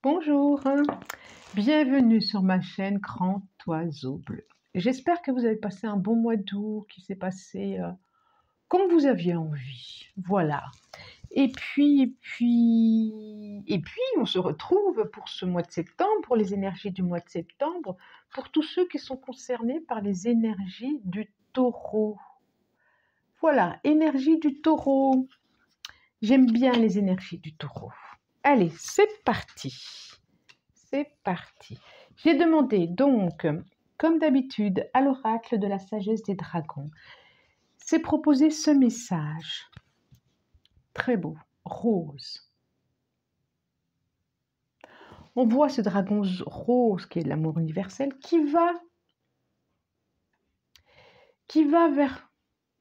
Bonjour, bienvenue sur ma chaîne Grand Oiseau Bleu. J'espère que vous avez passé un bon mois d'août, qui s'est passé comme vous aviez envie. Voilà. Et puis, on se retrouve pour ce mois de septembre, pour les énergies du mois de septembre, pour tous ceux qui sont concernés par les énergies du taureau. Voilà, énergie du taureau. J'aime bien les énergies du taureau. Allez, c'est parti. C'est parti. J'ai demandé donc, comme d'habitude, à l'oracle de la sagesse des dragons. C'est proposé ce message. Très beau, rose. On voit ce dragon rose qui est l'amour universel qui va vers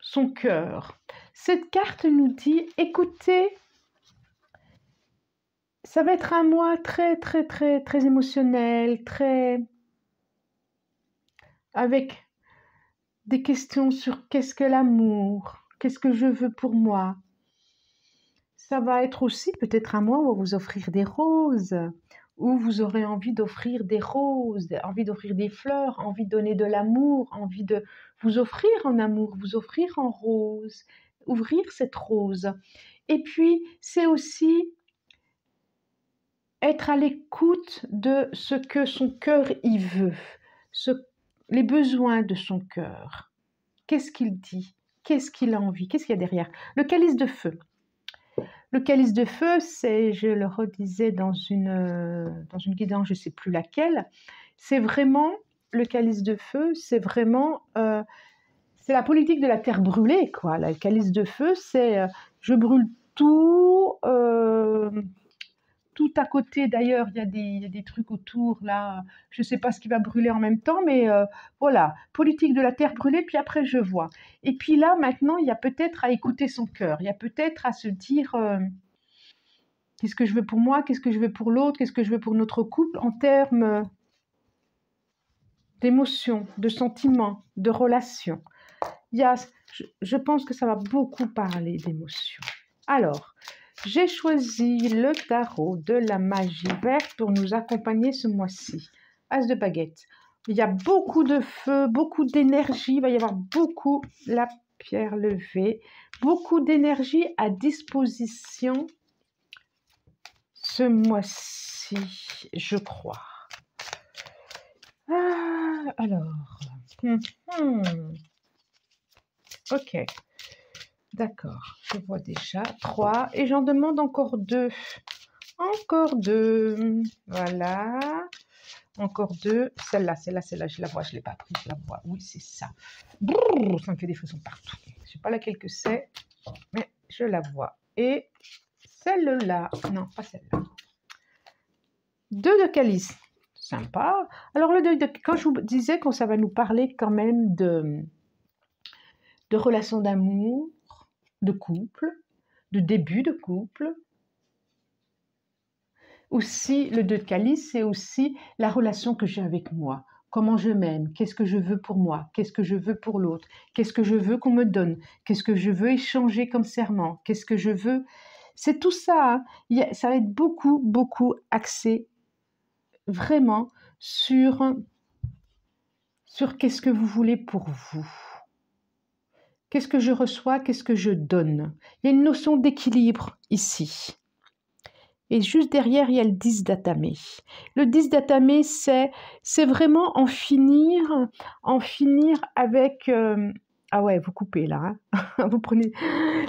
son cœur. Cette carte nous dit, écoutez, ça va être un mois très émotionnel, avec des questions sur qu'est-ce que l'amour, qu'est-ce que je veux pour moi. Ça va être aussi peut-être un mois où on va vous offrir des roses, où vous aurez envie d'offrir des roses, envie d'offrir des fleurs, envie de donner de l'amour, envie de vous offrir en amour, vous offrir en rose, ouvrir cette rose. Et puis, c'est aussi être à l'écoute de ce que son cœur y veut, les besoins de son cœur. Qu'est-ce qu'il dit? Qu'est-ce qu'il a envie? Qu'est-ce qu'il y a derrière? Le calice de feu. Le calice de feu, c'est, je le redisais dans une guidance, je ne sais plus laquelle, c'est vraiment, le calice de feu, c'est vraiment, c'est la politique de la terre brûlée, quoi. Le calice de feu, c'est, je brûle tout, tout à côté. D'ailleurs, il y a des trucs autour, là, je ne sais pas ce qui va brûler en même temps, mais voilà, politique de la terre brûlée, puis après je vois. Et puis là, maintenant, il y a peut-être à écouter son cœur, il y a peut-être à se dire, qu'est-ce que je veux pour moi, qu'est-ce que je veux pour l'autre, qu'est-ce que je veux pour notre couple, en termes d'émotions, de sentiments, de relations. Je pense que ça va beaucoup parler d'émotions. Alors, j'ai choisi le tarot de la magie verte pour nous accompagner ce mois-ci. As de baguette. Il y a beaucoup de feu, beaucoup d'énergie. Il va y avoir beaucoup, la pierre levée, beaucoup d'énergie à disposition ce mois-ci, je crois. Alors. Ok. D'accord, je vois déjà 3 et j'en demande encore 2. Encore 2. Voilà. Encore 2. Celle-là, je la vois, je ne l'ai pas prise, je la vois. Oui, c'est ça. Brrr, ça me fait des frissons partout. Je ne sais pas laquelle que c'est, mais je la vois. Et celle-là, non, pas celle-là. 2 de calice. Sympa. Alors, quand je vous disais que ça va nous parler quand même de relations d'amour, de couple, de début de couple. Aussi, le 2 de calice, c'est aussi la relation que j'ai avec moi. Comment je m'aime, qu'est-ce que je veux pour moi, qu'est-ce que je veux pour l'autre, qu'est-ce que je veux qu'on me donne, qu'est-ce que je veux échanger comme serment, qu'est-ce que je veux... C'est tout ça, hein. Ça va être beaucoup axé vraiment sur qu'est-ce que vous voulez pour vous. Qu'est-ce que je reçois, qu'est-ce que je donne. Il y a une notion d'équilibre ici. Et juste derrière, il y a le 10 d'atamé. Le 10 d'atamé, c'est vraiment en finir avec... Ah ouais, vous coupez là. Hein.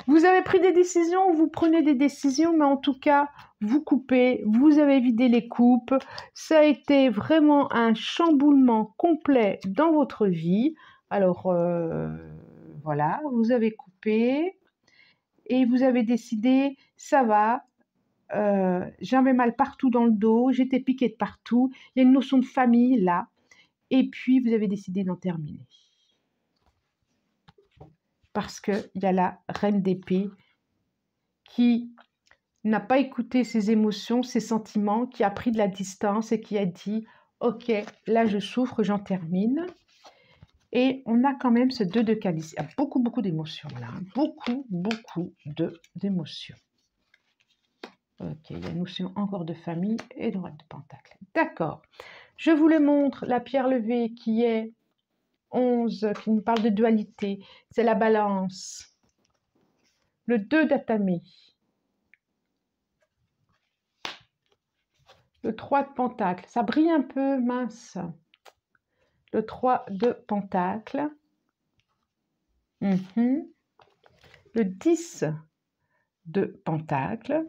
Vous avez pris des décisions, vous prenez des décisions, mais en tout cas, vous coupez, vous avez vidé les coupes. Ça a été vraiment un chamboulement complet dans votre vie. Alors, voilà, vous avez coupé et vous avez décidé, ça va. J'avais mal partout dans le dos, j'étais piquée de partout, il y a une notion de famille là, et puis vous avez décidé d'en terminer. Parce qu'il y a la reine d'épée qui n'a pas écouté ses émotions, ses sentiments, qui a pris de la distance et qui a dit « Ok, là je souffre, j'en termine ». Et on a quand même ce 2 de calice. Il y a beaucoup d'émotions là, beaucoup d'émotions. Ok, il y a une notion encore de famille et de roi de pentacle. D'accord. Je vous le montre, la pierre levée qui est 11, qui nous parle de dualité. C'est la balance. Le 2 d'atamé. Le 3 de pentacle. Ça brille un peu, mince. Le 3 de pentacle. Le 10 de pentacle.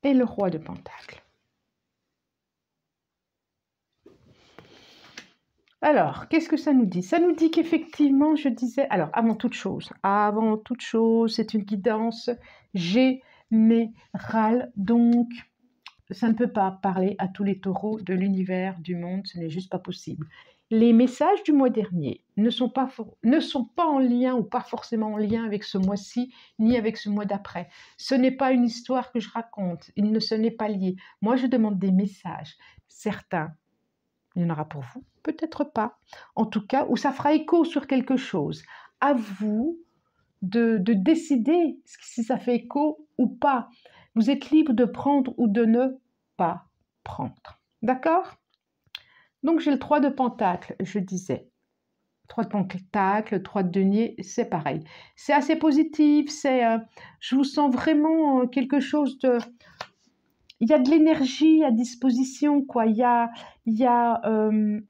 Et le roi de pentacle. Alors, qu'est-ce que ça nous dit? Ça nous dit qu'effectivement, je disais, alors avant toute chose, c'est une guidance générale, donc ça ne peut pas parler à tous les taureaux de l'univers, du monde, ce n'est juste pas possible. Les messages du mois dernier ne sont pas en lien ou pas forcément en lien avec ce mois-ci, ni avec ce mois d'après. Ce n'est pas une histoire que je raconte, ce n'est pas lié. Moi, je demande des messages. Certains, il y en aura pour vous, peut-être pas. En tout cas, où ça fera écho sur quelque chose. À vous de décider si ça fait écho ou pas. Vous êtes libre de prendre ou de ne pas prendre. D'accord? Donc, j'ai le 3 de pentacle, je disais. 3 de pentacle, 3 de denier, c'est pareil. C'est assez positif, je vous sens vraiment quelque chose de... Il y a de l'énergie à disposition, quoi. Il y a de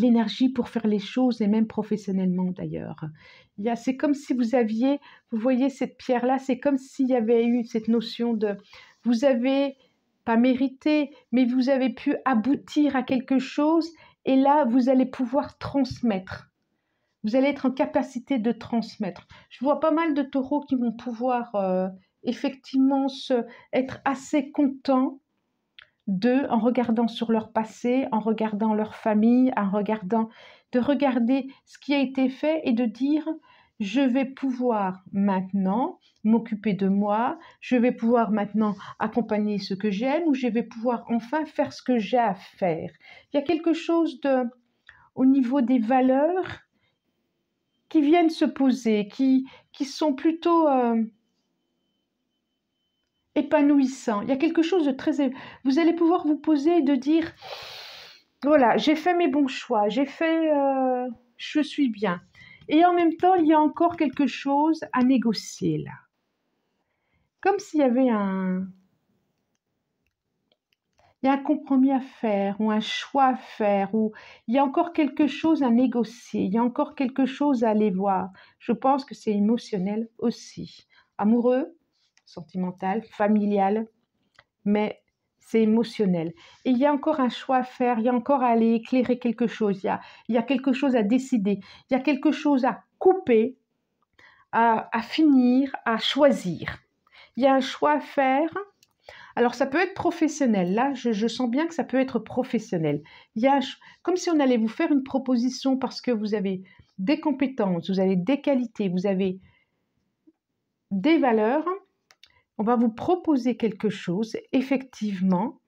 l'énergie pour faire les choses, et même professionnellement d'ailleurs. C'est comme si vous voyez cette pierre-là, c'est comme s'il y avait eu cette notion de... Vous avez pas mérité, mais vous avez pu aboutir à quelque chose, et là, vous allez pouvoir transmettre. Vous allez être en capacité de transmettre. Je vois pas mal de taureaux qui vont pouvoir effectivement être assez contents d'eux en regardant sur leur passé, en regardant leur famille, de regarder ce qui a été fait et de dire je vais pouvoir maintenant m'occuper de moi, je vais pouvoir maintenant accompagner ce que j'aime ou je vais pouvoir enfin faire ce que j'ai à faire. Il y a quelque chose au niveau des valeurs qui viennent se poser, qui sont plutôt épanouissants. Il y a quelque chose de très... Vous allez pouvoir vous poser et de dire, voilà, j'ai fait mes bons choix, je suis bien. Et en même temps, il y a encore quelque chose à négocier là. Comme s'il y avait un compromis à faire ou un choix à faire, ou il y a encore quelque chose à négocier, il y a encore quelque chose à aller voir. Je pense que c'est émotionnel aussi. Amoureux, sentimental, familial, mais c'est émotionnel. Et il y a encore un choix à faire, il y a encore à aller éclairer quelque chose, il y a quelque chose à décider, il y a quelque chose à couper, à finir, à choisir. Il y a un choix à faire. Alors, ça peut être professionnel. Là, je sens bien que ça peut être professionnel. Comme si on allait vous faire une proposition parce que vous avez des compétences, vous avez des qualités, vous avez des valeurs. On va vous proposer quelque chose, effectivement,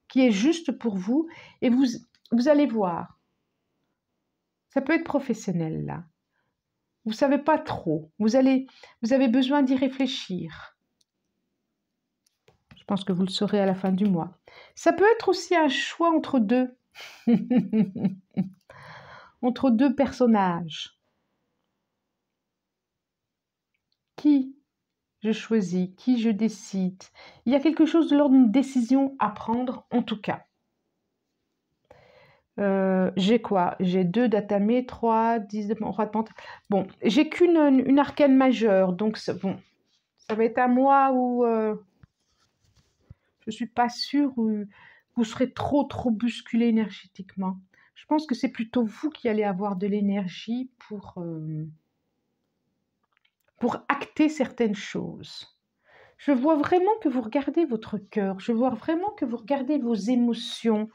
qui est juste pour vous et vous allez voir. Ça peut être professionnel, là. Vous ne savez pas trop. Vous avez besoin d'y réfléchir. Je pense que vous le saurez à la fin du mois. Ça peut être aussi un choix entre deux. Entre deux personnages. Qui je choisis, qui je décide. Il y a quelque chose de l'ordre d'une décision à prendre, en tout cas. J'ai quoi? J'ai 2 d'atamé, 3, 10 de roi de pentacle. Bon, j'ai qu'une arcane majeure, donc bon, ça va être à moi où je ne suis pas sûre où vous serez trop bousculé énergétiquement. Je pense que c'est plutôt vous qui allez avoir de l'énergie pour acter certaines choses. Je vois vraiment que vous regardez votre cœur, je vois vraiment que vous regardez vos émotions.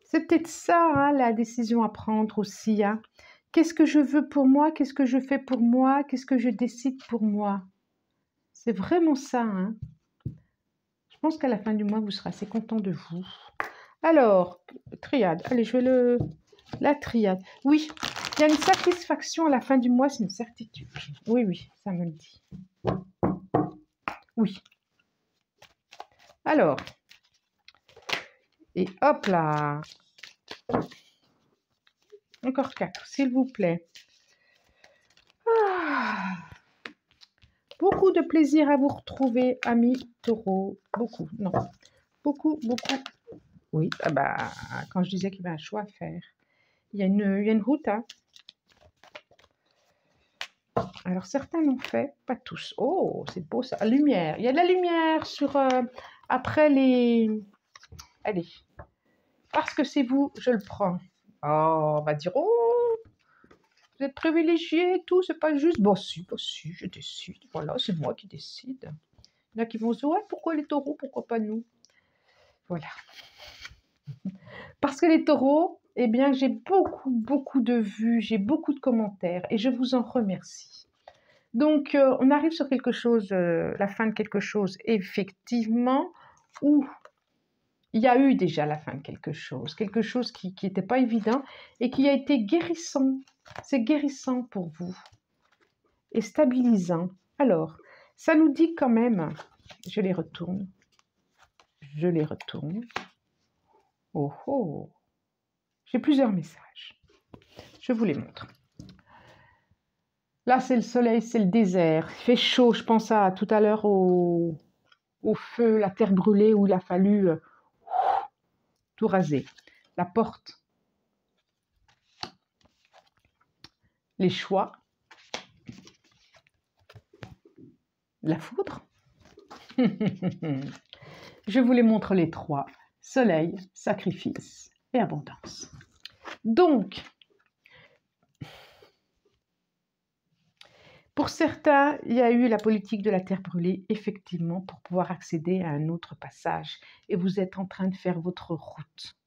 C'est peut-être ça, hein, la décision à prendre aussi. Hein. Qu'est-ce que je veux pour moi? Qu'est-ce que je fais pour moi? Qu'est-ce que je décide pour moi? C'est vraiment ça. Hein. Je pense qu'à la fin du mois, vous serez assez content de vous. Alors, triade. Allez, la triade. Oui, Il y a une satisfaction à la fin du mois, c'est une certitude. Oui, oui, ça me le dit. Oui. Alors, et hop là. Encore 4, s'il vous plaît. Ah. Beaucoup de plaisir à vous retrouver, amis taureaux. Beaucoup, non. Beaucoup, beaucoup. Oui, ah bah, quand je disais qu'il y avait un choix à faire. Il y a une route, hein. Alors, certains l'ont fait, pas tous. Oh, c'est beau ça. Lumière. Il y a de la lumière sur... après les... Allez. Parce que c'est vous, je le prends. Oh, on va dire, oh, vous êtes privilégié et tout, c'est pas juste. Bon, si, je décide. Voilà, c'est moi qui décide. Il y en a qui vont se dire, ouais, pourquoi les taureaux, pourquoi pas nous? Voilà. Parce que les taureaux, eh bien, j'ai beaucoup, beaucoup de vues, j'ai beaucoup de commentaires et je vous en remercie. Donc, on arrive sur quelque chose, la fin de quelque chose, effectivement, où il y a eu déjà la fin de quelque chose qui n'était pas évident et qui a été guérissant. C'est guérissant pour vous et stabilisant. Alors, ça nous dit quand même, je les retourne. Oh oh, j'ai plusieurs messages. Je vous les montre. Là, c'est le soleil, c'est le désert. Il fait chaud, je pense à tout à l'heure au feu, la terre brûlée où il a fallu tout raser. La porte, les choix, la foudre. Je vous les montre les trois. Soleil, sacrifice et abondance. Donc, pour certains, il y a eu la politique de la terre brûlée, effectivement, pour pouvoir accéder à un autre passage. Et vous êtes en train de faire votre route.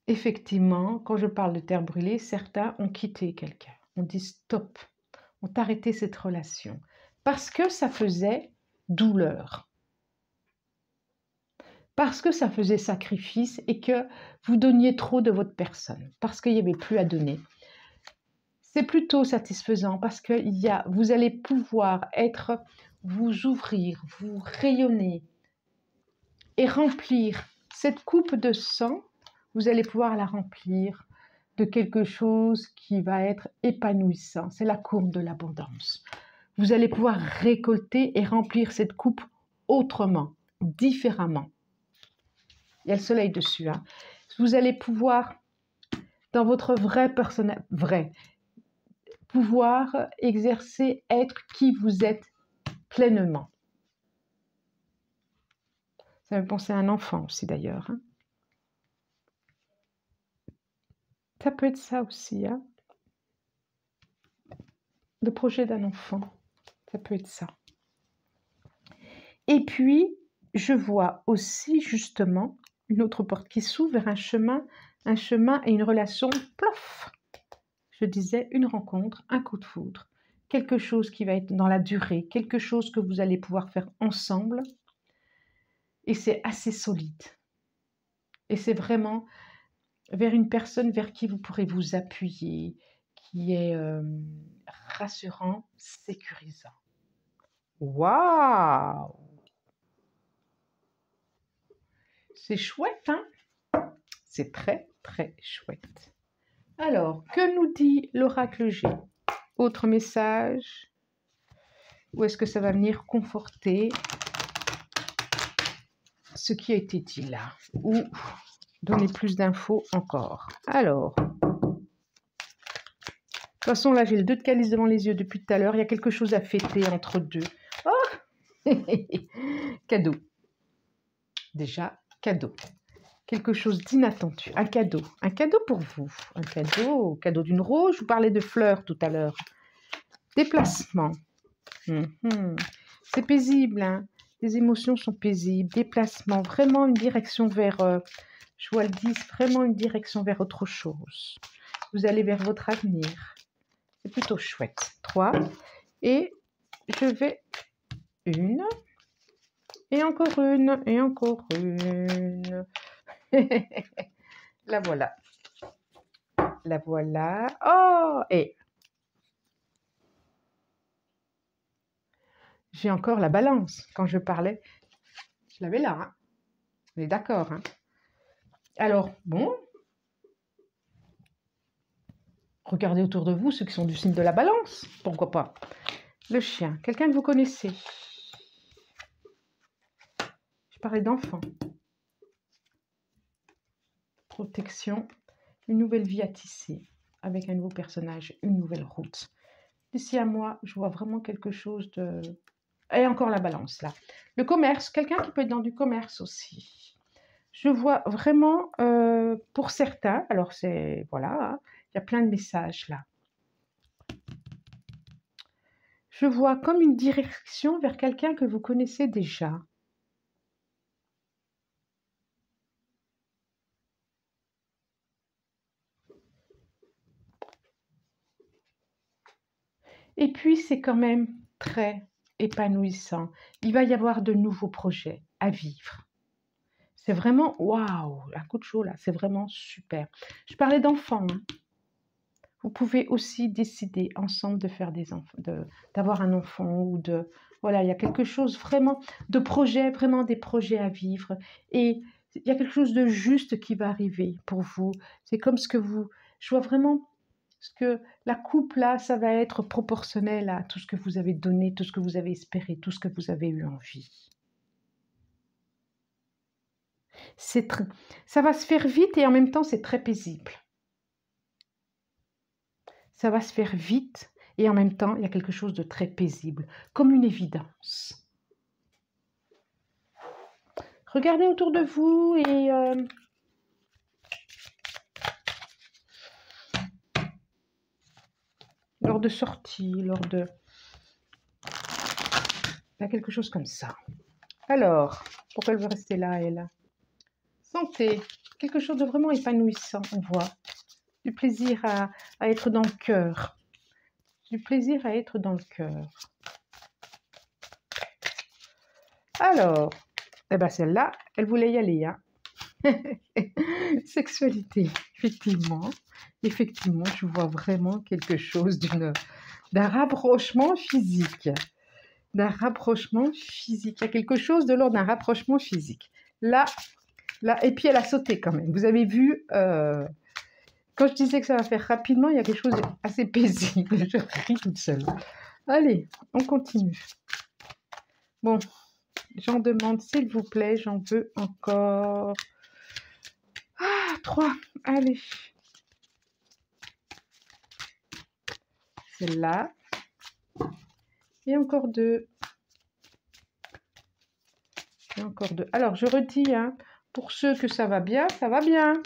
Effectivement, quand je parle de terre brûlée, certains ont quitté quelqu'un. On dit stop, ont arrêté cette relation. Parce que ça faisait douleur. Parce que ça faisait sacrifice et que vous donniez trop de votre personne. Parce qu'il n'y avait plus à donner. C'est plutôt satisfaisant parce que vous allez pouvoir vous ouvrir, vous rayonner et remplir cette coupe de sang. Vous allez pouvoir la remplir de quelque chose qui va être épanouissant. C'est la courbe de l'abondance. Vous allez pouvoir récolter et remplir cette coupe autrement, différemment. Il y a le soleil dessus. Hein. Vous allez pouvoir, dans votre pouvoir exercer, être qui vous êtes pleinement. Ça me fait penser à un enfant aussi d'ailleurs. Hein. Ça peut être ça aussi. Hein. Le projet d'un enfant, ça peut être ça. Et puis, je vois aussi justement une autre porte qui s'ouvre vers un chemin et une relation, plof. Je disais une rencontre, un coup de foudre, quelque chose qui va être dans la durée, quelque chose que vous allez pouvoir faire ensemble. Et c'est assez solide. Et c'est vraiment vers une personne vers qui vous pourrez vous appuyer, qui est rassurant, sécurisant. Waouh! C'est chouette, hein? C'est très, très chouette. Alors, que nous dit l'oracle G? Autre message? Ou est-ce que ça va venir conforter ce qui a été dit là? Ou donner plus d'infos encore? Alors, de toute façon, là, j'ai le 2 de calice devant les yeux depuis tout à l'heure. Il y a quelque chose à fêter entre deux. Oh! Cadeau. Déjà, cadeau. Quelque chose d'inattendu. Un cadeau. Un cadeau pour vous. Un cadeau d'une rose. Je vous parlais de fleurs tout à l'heure. Déplacement. C'est paisible. Hein. Les émotions sont paisibles. Déplacement. Vraiment une direction vers... je vois le 10. Vraiment une direction vers autre chose. Vous allez vers votre avenir. C'est plutôt chouette. 3. Et je vais... 1 Et encore une, et encore une. La voilà. La voilà. Oh, et j'ai encore la balance. Quand je parlais, je l'avais là. Hein. On est d'accord. Hein. Alors, bon, regardez autour de vous ceux qui sont du signe de la balance. Pourquoi pas? Le chien, quelqu'un que vous connaissez. Je parlais d'enfant. Protection, une nouvelle vie à tisser avec un nouveau personnage, une nouvelle route. D'ici à moi, je vois vraiment quelque chose de... Et encore la balance, là. Le commerce, quelqu'un qui peut être dans du commerce aussi. Je vois vraiment, pour certains, alors c'est... Voilà, hein, il y a plein de messages, là. Je vois comme une direction vers quelqu'un que vous connaissez déjà. Et puis, c'est quand même très épanouissant. Il va y avoir de nouveaux projets à vivre. C'est vraiment, waouh, un coup de chaud là, c'est vraiment super. Je parlais d'enfants. Hein. Vous pouvez aussi décider ensemble de faire des enfants, d'avoir un enfant ou de, voilà, il y a quelque chose vraiment de projet, vraiment des projets à vivre. Et il y a quelque chose de juste qui va arriver pour vous. C'est comme ce que vous, je vois vraiment ce que la coupe là, ça va être proportionnel à tout ce que vous avez donné, tout ce que vous avez espéré, tout ce que vous avez eu envie. Ça va se faire vite et en même temps c'est très paisible. Ça va se faire vite et en même temps il y a quelque chose de très paisible, comme une évidence. Regardez autour de vous et lors de sorties, lors de... Il y a quelque chose comme ça. Alors, pourquoi elle veut rester là, elle? Santé, quelque chose de vraiment épanouissant, on voit. Du plaisir à être dans le cœur. Du plaisir à être dans le cœur. Alors, eh ben celle-là, elle voulait y aller. Hein. Sexualité, effectivement. Effectivement, je vois vraiment quelque chose d'un rapprochement physique. D'un rapprochement physique. Il y a quelque chose de l'ordre d'un rapprochement physique. Là, et puis elle a sauté quand même. Vous avez vu, quand je disais que ça va faire rapidement, il y a quelque chose d'assez paisible. Je ris toute seule. Allez, on continue. Bon, j'en demande, s'il vous plaît, j'en veux encore. Ah, 3, allez. Celle-là. Et encore 2. Et encore 2. Alors, je redis, hein, pour ceux que ça va bien, ça va bien.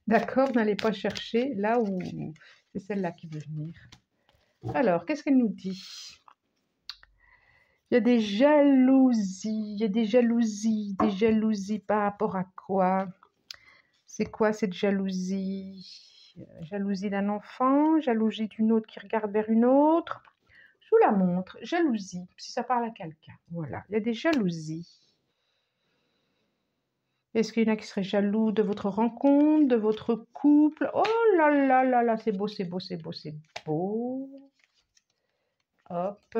D'accord, n'allez pas chercher là où c'est celle-là qui veut venir. Alors, qu'est-ce qu'elle nous dit? Il y a des jalousies, il y a des jalousies par rapport à quoi? C'est quoi cette jalousie? Jalousie d'un enfant, jalousie d'une autre qui regarde vers une autre. Je vous la montre, jalousie, si ça parle à quelqu'un. Voilà, il y a des jalousies. Est-ce qu'il y en a qui seraient jaloux de votre rencontre, de votre couple? Oh là là là là, c'est beau, c'est beau, c'est beau, c'est beau. Hop,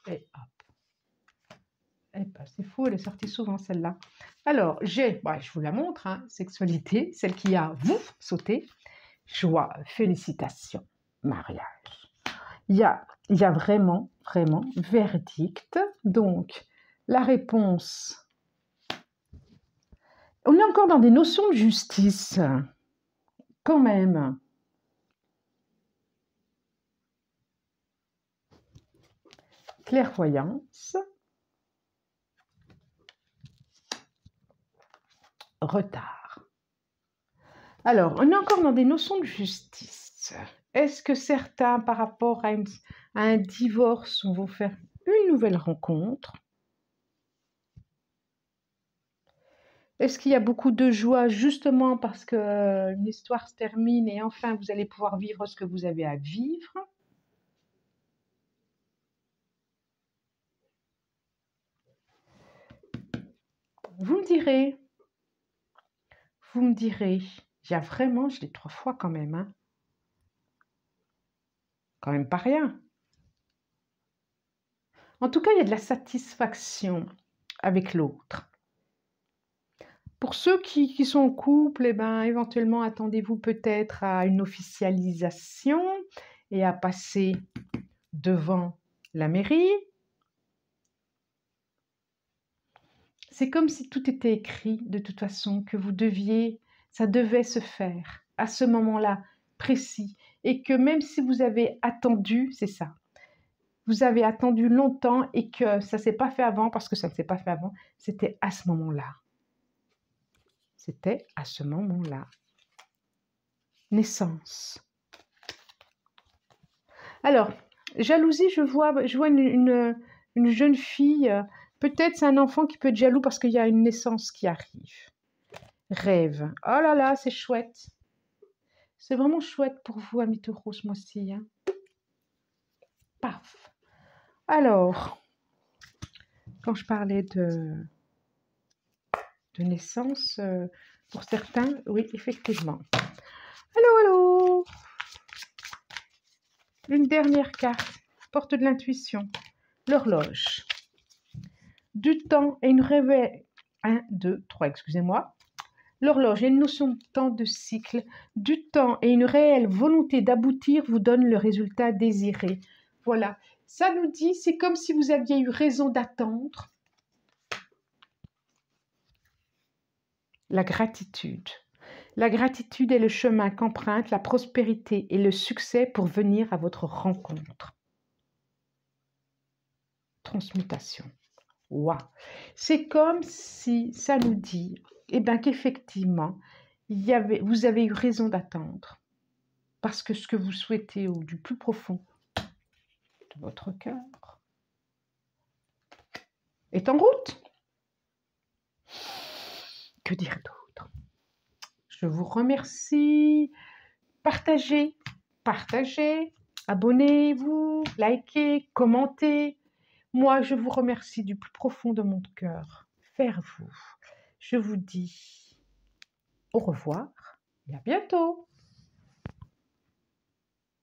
et hop. Eh ben, c'est fou, elle est sortie souvent celle-là. Alors, je vous la montre, hein, sexualité, celle qui a, vous, sauté. Joie, félicitations, mariage. Il y a vraiment, vraiment verdict. Donc, la réponse... On est encore dans des notions de justice, quand même. Clairvoyance. Retard. Alors, on est encore dans des notions de justice. Est-ce que certains, par rapport à un divorce, vont faire une nouvelle rencontre? Est-ce qu'il y a beaucoup de joie justement parce qu'une histoire se termine et enfin vous allez pouvoir vivre ce que vous avez à vivre? Vous me direz, vous me direz, il y a vraiment, je l'ai 3 fois quand même, hein. Quand même pas rien. En tout cas, il y a de la satisfaction avec l'autre. Pour ceux qui sont en couple, eh ben, éventuellement, attendez-vous peut-être à une officialisation et à passer devant la mairie. C'est comme si tout était écrit de toute façon, que vous deviez, ça devait se faire à ce moment-là précis. Et que même si vous avez attendu, c'est ça, vous avez attendu longtemps et que ça ne s'est pas fait avant, parce que ça ne s'est pas fait avant, c'était à ce moment-là. C'était à ce moment-là. Naissance. Alors, jalousie, je vois une jeune fille, peut-être c'est un enfant qui peut être jaloux parce qu'il y a une naissance qui arrive. Rêve. Oh là là, c'est chouette. C'est vraiment chouette pour vous, amis taureaux, ce mois-ci. Hein. Paf. Alors, quand je parlais de naissance, pour certains, oui, effectivement. Allô, allô. Une dernière carte, porte de l'intuition, l'horloge. Du temps et une réveil. 1, 2, 3, excusez-moi. L'horloge et une notion de temps de cycle, du temps et une réelle volonté d'aboutir vous donnent le résultat désiré. Voilà, ça nous dit, c'est comme si vous aviez eu raison d'attendre. La gratitude. La gratitude est le chemin qu'emprunte la prospérité et le succès pour venir à votre rencontre. Transmutation. Waouh. C'est comme si ça nous dit qu'effectivement, vous avez eu raison d'attendre. Parce que ce que vous souhaitez au du plus profond de votre cœur est en route. Que dire d'autre? Je vous remercie. Partagez, abonnez-vous, likez, commentez. Moi, je vous remercie du plus profond de mon cœur. Vers vous. Je vous dis au revoir et à bientôt.